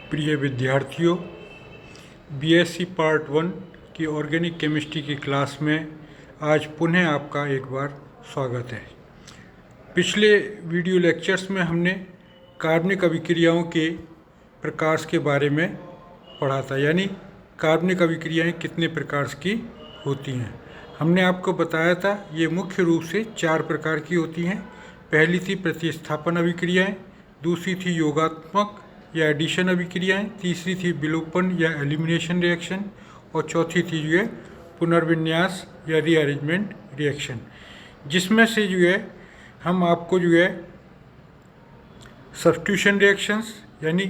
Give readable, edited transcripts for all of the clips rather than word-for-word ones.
प्रिय विद्यार्थियों, BSc part 1 की ऑर्गेनिक केमिस्ट्री की क्लास में आज पुनः आपका एक बार स्वागत है। पिछले वीडियो लेक्चर्स में हमने कार्बनिक अभिक्रियाओं के प्रकार के बारे में पढ़ा था, यानी कार्बनिक अभिक्रियाएं कितने प्रकार की होती हैं। हमने आपको बताया था ये मुख्य रूप से 4 प्रकार की होती हैं। पहली थी प्रतिस्थापन अभिक्रियाएं, दूसरी थी योगात्मक या एडिशन अभिक्रियाएं, तीसरी थी विलोपन या एलिमिनेशन रिएक्शन और चौथी थी जो है पुनर्विन्यास या रीअरेंजमेंट रिएक्शन, जिसमें से जो है हम आपको जो है सब्स्टिट्यूशन रिएक्शंस यानी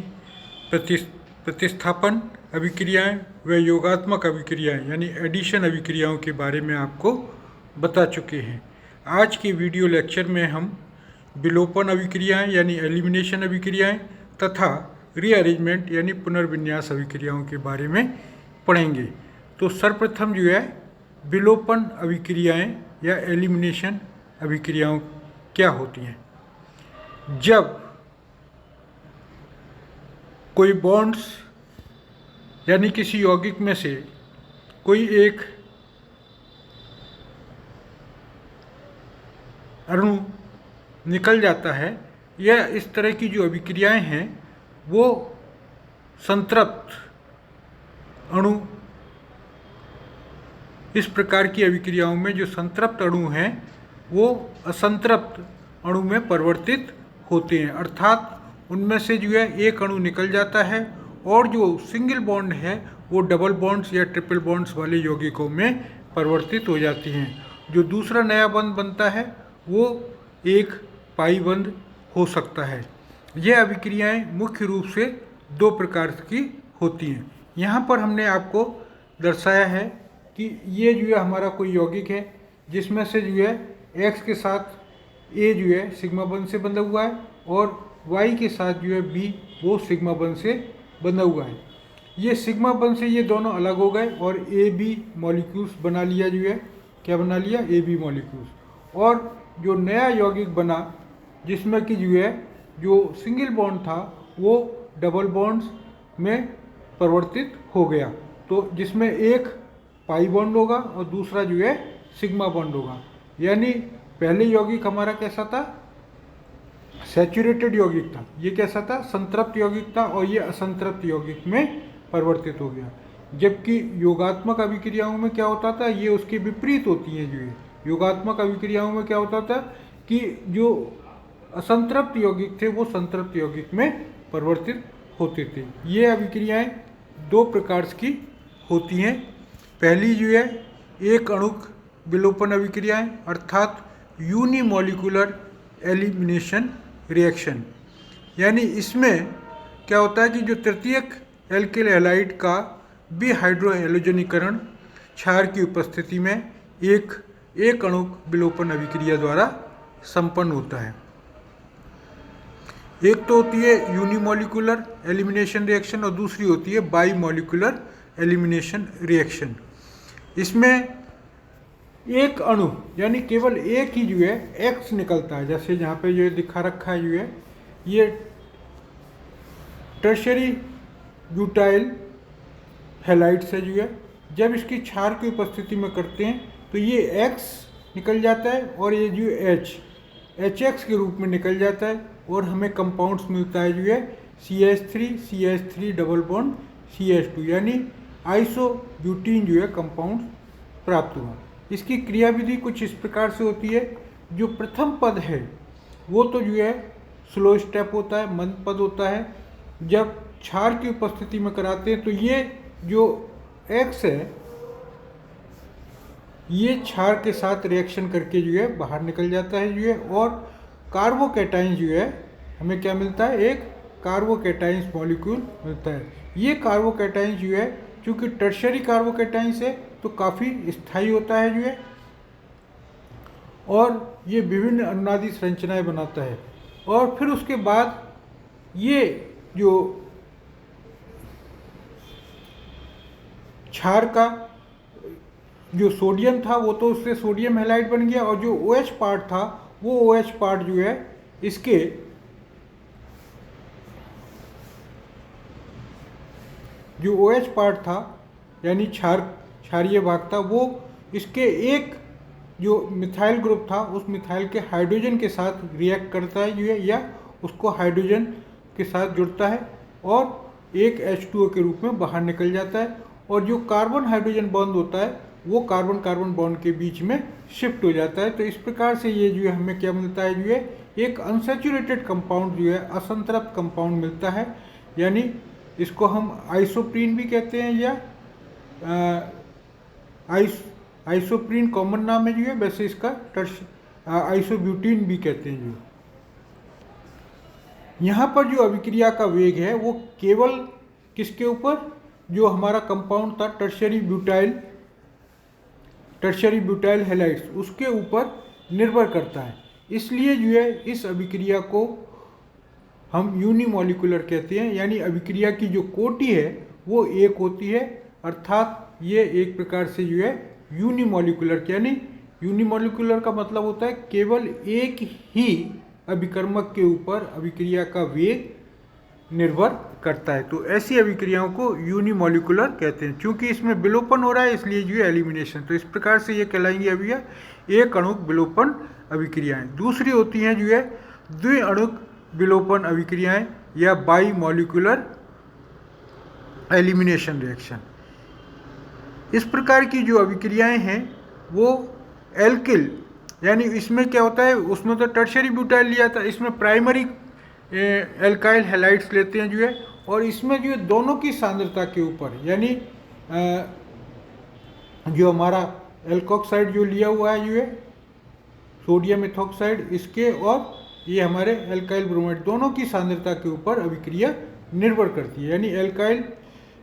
प्रतिस्थापन अभिक्रियाएं व योगात्मक अभिक्रियाएं यानी एडिशन अभिक्रियाओं के बारे में आपको बता चुके हैं। आज के वीडियो लेक्चर में हम विलोपन अभिक्रियाएं यानी एलिमिनेशन अभिक्रियाएं तथा रीअरेंजमेंट यानी पुनर्विन्यास अभिक्रियाओं के बारे में पढ़ेंगे। तो सर्वप्रथम जो है विलोपन अभिक्रियाएं या एलिमिनेशन अभिक्रियाओं क्या होती हैं। जब कोई बॉन्ड्स यानी किसी यौगिक में से कोई एक अणु निकल जाता है या इस तरह की जो अभिक्रियाएं हैं वो संतृप्त अणु, इस प्रकार की अभिक्रियाओं में जो संतृप्त अणु हैं वो असंतृप्त अणु में परिवर्तित होते हैं, अर्थात उनमें से जो है एक अणु निकल जाता है और जो सिंगल बॉन्ड है वो डबल बॉन्ड्स या ट्रिपल बॉन्ड्स वाले यौगिकों में परिवर्तित हो जाती हैं। जो दूसरा नया बंध बनता है वो एक पाई बंध हो सकता है। यह अभिक्रियाएं मुख्य रूप से 2 प्रकार की होती हैं। यहाँ पर हमने आपको दर्शाया है कि ये जो है हमारा कोई यौगिक है जिसमें से जो है X के साथ A जो है सिग्मा बंध से बंधा हुआ है और Y के साथ जो है B वो सिग्मा बंध से बंधा हुआ है। ये सिग्मा बंध से ये दोनों अलग हो गए और AB मॉलिक्यूल्स बना लिया, जो है क्या बना लिया, AB मॉलिक्यूल्स। और जो नया यौगिक बना जिसमें कि जो है जो सिंगल बॉन्ड था वो डबल बॉन्ड्स में परिवर्तित हो गया, तो जिसमें एक पाई बॉन्ड होगा और दूसरा जो है सिग्मा बॉन्ड होगा। यानी पहले यौगिक हमारा कैसा था, सैचुरेटेड यौगिक था, ये कैसा था, संतृप्त यौगिक था और ये असंतृप्त यौगिक में परिवर्तित हो गया। जबकि योगात्मक अभिक्रियाओं में क्या होता था, ये उसके विपरीत होती है। जो है योगात्मक अभिक्रियाओं में क्या होता था कि जो असंतृप्त यौगिक थे वो संतृप्त यौगिक में परिवर्तित होते थे। ये अभिक्रियाएं 2 प्रकार की होती हैं। पहली जो है एक अणुक विलोपन अभिक्रियाएं अर्थात यूनिमॉलिक्यूलर एलिमिनेशन रिएक्शन, यानी इसमें क्या होता है कि जो तृतीयक एल्किल हैलाइड का विहाइड्रोहैलोजनीकरण क्षार की उपस्थिति में एक अणुक विलोपन अभिक्रिया द्वारा संपन्न होता है। एक तो होती है यूनिमॉलिक्यूलर एलिमिनेशन रिएक्शन और दूसरी होती है बाई मॉलिक्यूलर एलिमिनेशन रिएक्शन। इसमें एक अणु यानी केवल एक ही जो है X निकलता है, जैसे यहाँ पे जो दिखा रखा है जो है ये टर्शरी ब्यूटाइल हैलाइड से जो है जब इसकी क्षार की उपस्थिति में करते हैं तो ये X निकल जाता है और ये जो HX के रूप में निकल जाता है और हमें कंपाउंड्स मिलता है जो है CH3 डबल बॉन्ड CH2 यानी आइसोब्यूटीन जो है कंपाउंड प्राप्त हुआ। इसकी क्रियाविधि कुछ इस प्रकार से होती है। जो प्रथम पद है वो तो जो है स्लो स्टेप होता है, मंद पद होता है। जब क्षार की उपस्थिति में कराते हैं तो ये जो X है ये क्षार के साथ रिएक्शन करके जो है बाहर निकल जाता है जो है, और कार्बोकैटाइंस जो है हमें क्या मिलता है, एक कार्बोकैटाइंस मॉलिक्यूल मिलता है। ये कार्बोकैटाइंस जो है चूँकि टर्शरी कार्बोकैटाइंस है तो काफ़ी स्थायी होता है जो है और ये विभिन्न अनुनादी संरचनाएं बनाता है। और फिर उसके बाद ये जो क्षार का जो सोडियम था वो तो उससे सोडियम हैलाइड बन गया और जो OH पार्ट था वो OH पार्ट जो है इसके जो OH पार्ट था यानी क्षारीय भाग था, वो इसके एक जो मिथाइल ग्रुप था उस मिथाइल के हाइड्रोजन के साथ रिएक्ट करता है जो है, या उसको हाइड्रोजन के साथ जुड़ता है और एक H2O के रूप में बाहर निकल जाता है। और जो कार्बन हाइड्रोजन बॉन्ड होता है वो कार्बन कार्बन बॉन्ड के बीच में शिफ्ट हो जाता है। तो इस प्रकार से ये जो है हमें क्या मिलता है जो है, एक अनसैचुरेटेड कंपाउंड जो है, असंतृप्त कंपाउंड मिलता है। यानी इसको हम आइसोप्रीन भी कहते हैं, या आइसोप्रीन कॉमन नाम है जो है, वैसे इसका आइसोब्यूटीन भी कहते हैं। जो यहाँ पर जो अभिक्रिया का वेग है वो केवल किसके ऊपर, जो हमारा कंपाउंड था टर्शियरी ब्यूटाइल हैलाइड्स, उसके ऊपर निर्भर करता है। इसलिए जो है इस अभिक्रिया को हम यूनिमॉलिक्यूलर कहते हैं। यानी अभिक्रिया की जो कोटि है वो एक होती है, अर्थात ये एक प्रकार से जो है यूनिमॉलिक्यूलर, यानी यूनिमॉलिक्यूलर का मतलब होता है केवल एक ही अभिकर्मक के ऊपर अभिक्रिया का वेग निर्भर करता है। तो ऐसी अभिक्रियाओं को यूनिमॉलिक्यूलर कहते हैं। चूंकि इसमें विलोपन हो रहा है इसलिए जो है एलिमिनेशन, तो इस प्रकार से ये कहलाएंगी अभिक्रिया एक अणुक विलोपन अभिक्रियाएं। दूसरी होती हैं जो है द्विअणुक विलोपन अभिक्रियाएं या बाई मॉलिक्यूलर एलिमिनेशन रिएक्शन। इस प्रकार की जो अभिक्रियाएं हैं वो एल्किल, यानी इसमें क्या होता है, उसमें तो टर्शियरी ब्यूटाइल लिया था, इसमें प्राइमरी एल्काइल हैलाइड्स लेते हैं जो है, और इसमें जो है दोनों की सांद्रता के ऊपर, यानी जो हमारा एल्कोक्साइड जो लिया हुआ है जो है सोडियम एथोक्साइड, इसके और ये हमारे एल्काइल ब्रोमाइड, दोनों की सांद्रता के ऊपर अभिक्रिया निर्भर करती है। यानी एल्काइल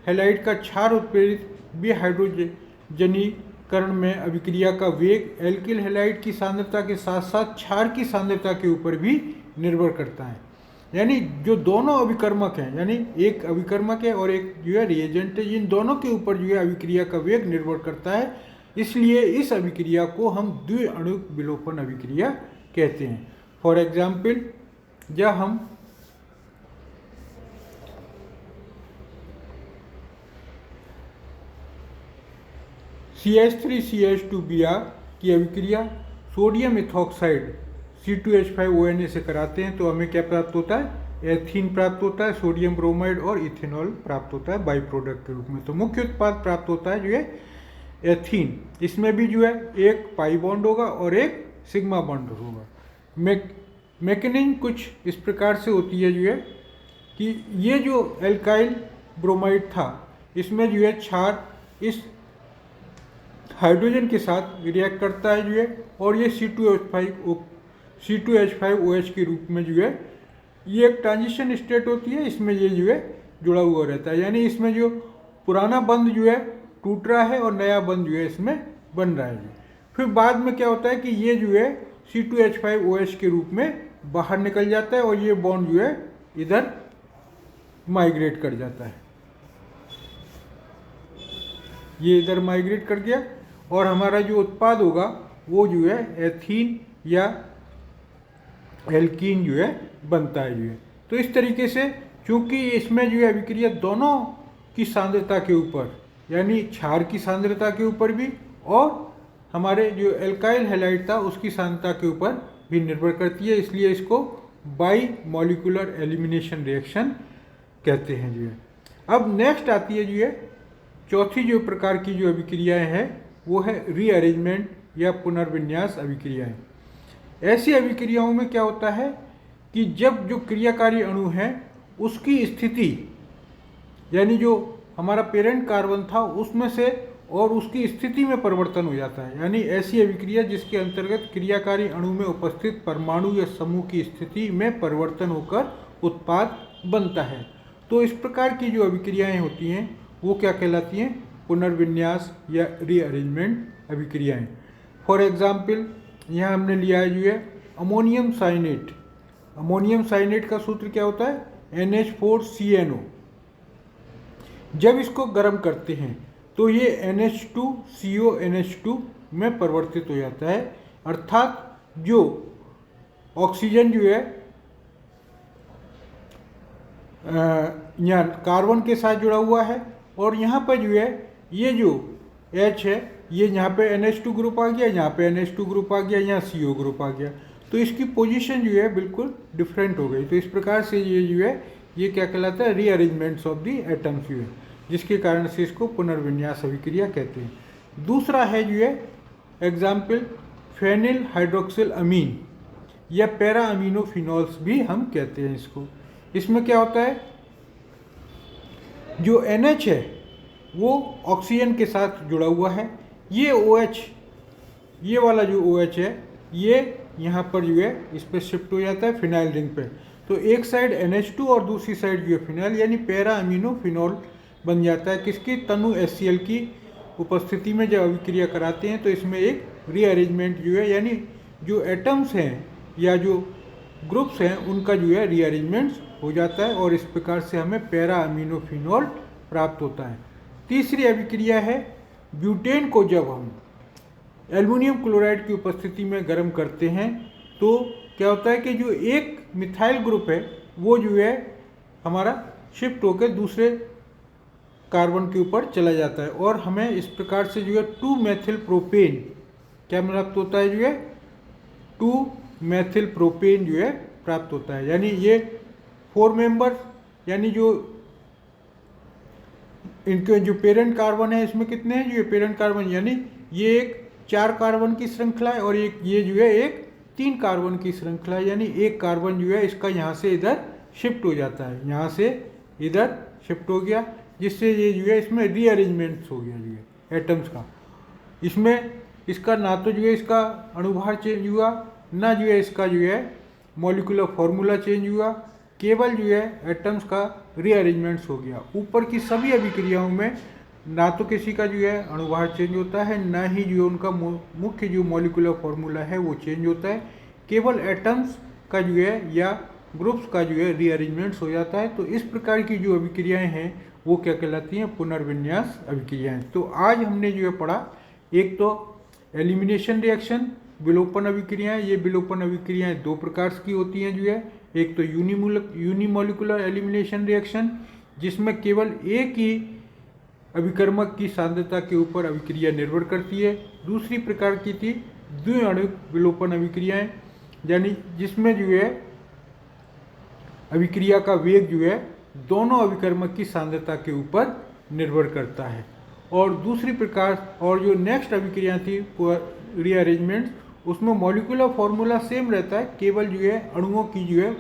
हैलाइड का क्षार उत्प्रेरित विहाइड्रोजनीकरण में अभिक्रिया का वेग एल्किल हैलाइड की सांद्रता के साथ साथ क्षार की सांद्रता के ऊपर भी निर्भर करता है। यानी जो दोनों अभिकर्मक हैं, यानी एक अभिकर्मक है और एक जो है रिएजेंट है, इन दोनों के ऊपर जो है अभिक्रिया का वेग निर्भर करता है। इसलिए इस अभिक्रिया को हम द्विअणुक विलोपन अभिक्रिया कहते हैं। फॉर एग्जाम्पल, जब हम CH3CH2Br की अभिक्रिया सोडियम इथोक्साइड C2H5ONA से कराते हैं तो हमें क्या प्राप्त होता है, एथीन प्राप्त होता है, सोडियम ब्रोमाइड और इथेनॉल प्राप्त होता है बाई प्रोडक्ट के रूप में। तो मुख्य उत्पाद प्राप्त होता है जो है एथीन। इसमें भी जो है एक पाई बॉन्ड होगा और एक सिग्मा बॉन्ड होगा। मैकेनिज्म कुछ इस प्रकार से होती है जो है कि ये जो एल्काइल ब्रोमाइड था इसमें जो है क्षार इस हाइड्रोजन के साथ रिएक्ट करता है जो है, और ये C2H5OH के रूप में जो है ये एक ट्रांजिशन स्टेट होती है, इसमें ये जो है जुड़ा हुआ रहता है। यानी इसमें जो पुराना बंध जो है टूट रहा है और नया बंध जो है इसमें बन रहा है। फिर बाद में क्या होता है कि ये जो है C2H5OH के रूप में बाहर निकल जाता है और ये बॉन्ड जो है इधर माइग्रेट कर जाता है, ये इधर माइग्रेट कर गया और हमारा जो उत्पाद होगा वो जो है एथीन या एल्कीन जो है बनता है जो है। तो इस तरीके से चूंकि इसमें जो है अभिक्रिया दोनों की सांद्रता के ऊपर, यानी क्षार की सांद्रता के ऊपर भी और हमारे जो एल्काइल हैलाइड था उसकी सांद्रता के ऊपर भी निर्भर करती है, इसलिए इसको बाई मॉलिक्यूलर एलिमिनेशन रिएक्शन कहते हैं जो है। अब नेक्स्ट आती है जो है चौथी जो प्रकार की जो अभिक्रियाएं हैं वो है रीअरेंजमेंट या पुनर्विन्यास अभिक्रियाएं। ऐसी अभिक्रियाओं में क्या होता है कि जब जो क्रियाकारी अणु है उसकी स्थिति, यानी जो हमारा पेरेंट कार्बन था उसमें से और उसकी स्थिति में परिवर्तन हो जाता है, यानी ऐसी अभिक्रिया जिसके अंतर्गत क्रियाकारी अणु में उपस्थित परमाणु या समूह की स्थिति में परिवर्तन होकर उत्पाद बनता है। तो इस प्रकार की जो अभिक्रियाएं होती हैं वो क्या कहलाती हैं, पुनर्विन्यास या रीअरेंजमेंट अभिक्रियाएं। फॉर एग्जाम्पल यहाँ हमने लिया है जो है अमोनियम साइनेट। अमोनियम साइनेट का सूत्र क्या होता है, NH4CNO। जब इसको गर्म करते हैं तो ये NH2CONH2 में परिवर्तित हो जाता है, अर्थात जो ऑक्सीजन जो है यहाँ कार्बन के साथ जुड़ा हुआ है और यहाँ पर जो है ये जो H है ये यहाँ पे NH2 ग्रुप आ गया, यहाँ पे NH2 ग्रुप आ गया, यहाँ CO ग्रुप आ गया, तो इसकी पोजीशन जो है बिल्कुल डिफरेंट हो गई। तो इस प्रकार से ये जो है ये क्या कहलाता है, रीअरेंजमेंट्स ऑफ द एटम्स जो है, जिसके कारण से इसको पुनर्विन्यास अभिक्रिया कहते हैं। दूसरा है जो है एग्जाम्पल फेनिल हाइड्रोक्सिल अमीन या पैरा अमीनोफिनॉल्स भी हम कहते हैं इसको। इसमें क्या होता है, जो NH है वो ऑक्सीजन के साथ जुड़ा हुआ है, ये OH, ये वाला जो OH है ये यहाँ पर जो है इस पर शिफ्ट हो जाता है फिनाइल रिंग पे। तो एक साइड NH2 और दूसरी साइड जो है फिनाइल यानी पैरा अमीनोफिनॉल बन जाता है। किसकी, तनु HCl की उपस्थिति में जब अभिक्रिया कराते हैं तो इसमें एक रीअरेंजमेंट जो है यानी जो एटम्स हैं या जो ग्रुप्स हैं उनका जो है रीअरेंजमेंट्स हो जाता है और इस प्रकार से हमें पैरा अमीनोफिनॉल प्राप्त होता है। तीसरी अभिक्रिया है ब्यूटेन को जब हम एल्युमिनियम क्लोराइड की उपस्थिति में गर्म करते हैं तो क्या होता है कि जो एक मिथाइल ग्रुप है वो जो है हमारा शिफ्ट होकर दूसरे कार्बन के ऊपर चला जाता है और हमें इस प्रकार से जो है 2-मेथिल प्रोपेन क्या प्राप्त होता है, जो है 2-मेथिल प्रोपेन जो है प्राप्त होता है। यानी ये 4 मेंबर यानी जो इनके जो पेरेंट कार्बन है इसमें कितने हैं, जो ये पेरेंट कार्बन यानी ये एक 4 कार्बन की श्रृंखला है और एक ये जो है एक 3 कार्बन की श्रृंखला है। यानी एक कार्बन जो है इसका यहाँ से इधर शिफ्ट हो जाता है, यहाँ से इधर शिफ्ट हो गया, जिससे ये जो है इसमें रीअरेंजमेंट्स हो गया जो है एटम्स का। इसमें इसका ना तो जो है इसका अणुभार चेंज हुआ, ना जो है इसका जो है मॉलिक्यूलर फॉर्मूला चेंज हुआ, केवल जो है एटम्स का रीअरेंजमेंट्स हो गया। ऊपर की सभी अभिक्रियाओं में ना तो किसी का जो है अणुभार चेंज होता है, ना ही जो उनका मुख्य जो मॉलिक्यूलर फॉर्मूला है वो चेंज होता है, केवल एटम्स का जो है या ग्रुप्स का जो है रीअरेंजमेंट्स हो जाता है। तो इस प्रकार की जो अभिक्रियाएं हैं वो क्या कहलाती हैं, पुनर्विन्यास अभिक्रियाएं। तो आज हमने जो है पढ़ा, एक तो एलिमिनेशन रिएक्शन, विलोपन अभिक्रियाएं। ये विलोपन अभिक्रियाएं 2 प्रकार की होती हैं जो है, एक तो यूनिमोलिकुलर एलिमिनेशन रिएक्शन जिसमें केवल एक ही अभिकर्मक की सांद्रता के ऊपर अभिक्रिया निर्भर करती है। दूसरी प्रकार की थी द्विआण्विक विलोपन अभिक्रियाएं, यानी जिसमें जो है अभिक्रिया का वेग जो है दोनों अभिकर्मक की सांद्रता के ऊपर निर्भर करता है। और दूसरी प्रकार और जो नेक्स्ट अभिक्रिया थी रीअरेंजमेंट्स, उसमें मॉलिक्यूलर फॉर्मूला सेम रहता है, केवल जो है अणुओं की जो है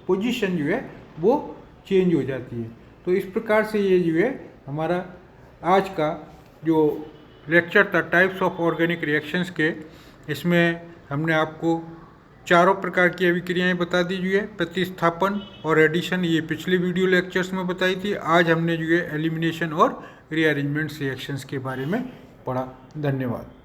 पोजीशन जो है वो चेंज हो जाती है। तो इस प्रकार से ये जो है हमारा आज का जो लेक्चर था टाइप्स ऑफ ऑर्गेनिक रिएक्शंस के, इसमें हमने आपको 4 प्रकार की अभिक्रियाएं बता दी जो है, प्रतिस्थापन और एडिशन ये पिछले वीडियो लेक्चर्स में बताई थी। आज हमने जो है एलिमिनेशन और रीअरेंजमेंट्स रिएक्शंस के बारे में पढ़ा। धन्यवाद।